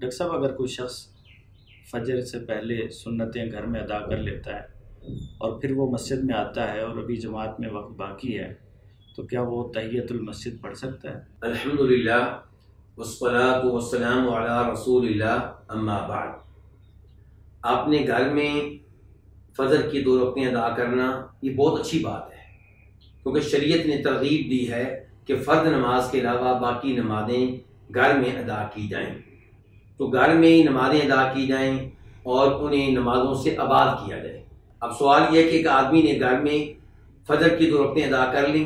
Doctor صاحب، اگر کوئی شخص فجر سے پہلے سنتیں گھر میں ادا کر لیتا ہے اور پھر وہ مسجد میں آتا ہے اور ابھی جماعت میں وقت باقی ہے تو کیا وہ تحیۃ المسجد پڑھ سکتا ہے؟ الحمدللہ والصلاة والسلام علی رسول اللہ، اما بعد۔ آپ نے گھر میں فجر کی 2 رکعتیں ادا کرنا یہ بہت اچھی بات ہے، کیونکہ شریعت نے ترغیب دی ہے کہ فرض نماز کے علاوہ باقی نمازیں گھر میں ادا کی جائیں، تو گھر میں ہی نمازیں ادا کی جائیں اور انہیں نمازوں سے آباد کیا جائے۔ اب سوال یہ ہے کہ ایک آدمی نے گھر میں فجر کی 2 رکعتیں ادا کر لیں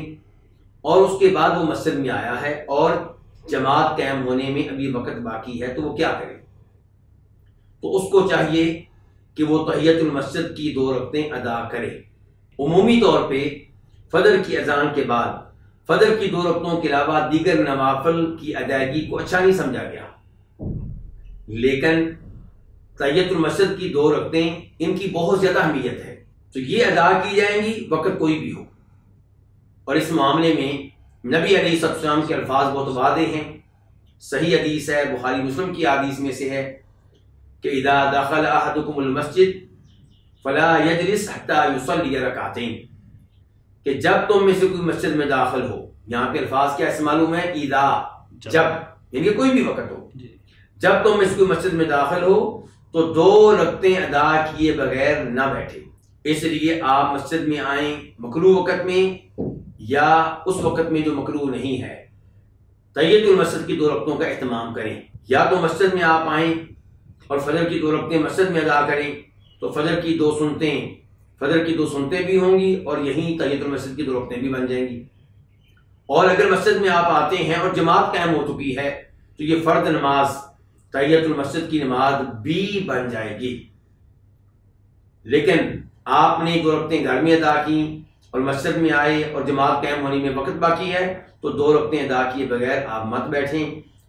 اور اس کے بعد وہ مسجد میں آیا ہے اور جماعت قائم ہونے میں ابھی وقت باقی ہے، تو وہ کیا کرے؟ تو اس کو چاہیے کہ وہ تحیۃ المسجد کی 2 رکعتیں ادا کرے۔ عمومی طور پہ فجر کی اذان کے بعد فجر کی 2 رکعتوں کے علاوہ دیگر نوافل کی ادائیگی کو اچھا نہیں سمجھا گیا، لیکن تحیۃ المسجد کی 2 رکعتیں ان کی بہت زیادہ اہمیت ہے، تو یہ ادا کی جائیں گی وقت کوئی بھی ہو۔ اور اس معاملے میں نبی علیہ السلام کے الفاظ بہت واضح ہیں، صحیح حدیث ہے، بخاری مسلم کی حدیث میں سے ہے کہ اذا دخل احدکم المسجد فلا یجلس حتی یصلی رکعتین، کہ جب تم میں سے کوئی مسجد میں داخل ہو، یہاں پہ الفاظ کیا اس معلوم ہے؟ اذا، جب، یعنی کوئی بھی وقت ہو، جب تم میں سے کوئی مسجد میں داخل ہو تو 2 رکعتیں ادا کیے بغیر نہ بیٹھے۔ اس لیے آپ مسجد میں آئیں مکروہ وقت میں یا اس وقت میں جو مکروہ نہیں ہے، تحیۃ المسجد کی 2 رکعتوں کا اہتمام کریں۔ یا تو مسجد میں آپ آئیں اور فجر کی 2 رکعتیں مسجد میں ادا کریں، تو فجر کی 2 سنتیں بھی ہوں گی اور یہیں تحیۃ المسجد کی 2 رکعتیں بھی بن جائیں گی۔ اور اگر مسجد میں آپ آتے ہیں اور جماعت قائم ہو چکی ہے تو یہ فرض نماز تحیۃ المسجد کی نماز بھی بن جائے گی۔ لیکن آپ نے 2 رکعتیں گھر میں ادا کی اور مسجد میں آئے اور جماعت قائم ہونے میں وقت باقی ہے تو 2 رکعتیں ادا کیے بغیر آپ مت بیٹھیں۔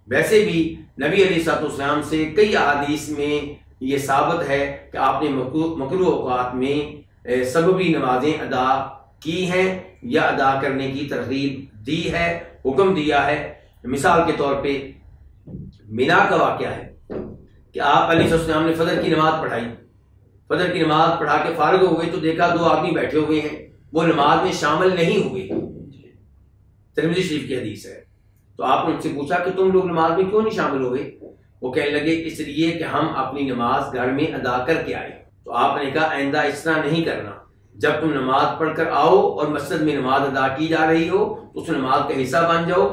ویسے بھی نبی علیہ السلام سے کئی احادیث میں یہ ثابت ہے کہ آپ نے مکروہ اوقات میں سببی نمازیں ادا کی ہیں یا ادا کرنے کی ترغیب دی ہے، حکم دیا ہے۔ مثال کے طور پہ مینا کا واقعہ ہے کہ آپ علیہ السلام نے فجر کی نماز پڑھائی، فجر کی نماز پڑھا کے فارغ ہو گئے تو دیکھا 2 آدمی بیٹھے ہوئے ہیں، وہ نماز میں شامل نہیں ہوئے۔ ترمذی شریف کی حدیث ہے۔ تو آپ نے ان سے پوچھا کہ تم لوگ نماز میں کیوں نہیں شامل ہوئے؟ وہ کہنے لگے اس لیے کہ ہم اپنی نماز گھر میں ادا کر کے آئے۔ تو آپ نے کہا آئندہ اس طرح نہیں کرنا، جب تم نماز پڑھ کر آؤ اور مسجد میں نماز ادا کی جا رہی ہو تو اس نماز کا حصہ بن جاؤ،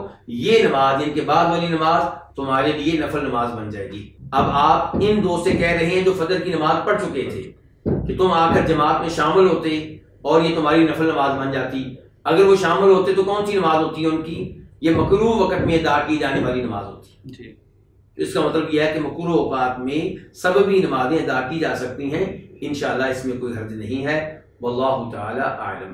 یہ نماز ان کے بعد والی نماز تمہارے لیے نفل نماز بن جائے گی۔ اب آپ ان 2 سے کہہ رہے ہیں جو فجر کی نماز پڑھ چکے تھے کہ تم آ کر جماعت میں شامل ہوتے اور یہ تمہاری نفل نماز بن جاتی۔ اگر وہ شامل ہوتے تو کون سی نماز ہوتی ہے ان کی؟ یہ مکروہ وقت میں ادا کی جانے والی نماز ہوتی ہے۔ اس کا مطلب یہ ہے کہ مکروہ اوقات میں سببی نمازیں ادا کی جا سکتی ہیں، انشاءاللہ اس میں کوئی حرج نہیں ہے۔ واللہ تعالی اعلم۔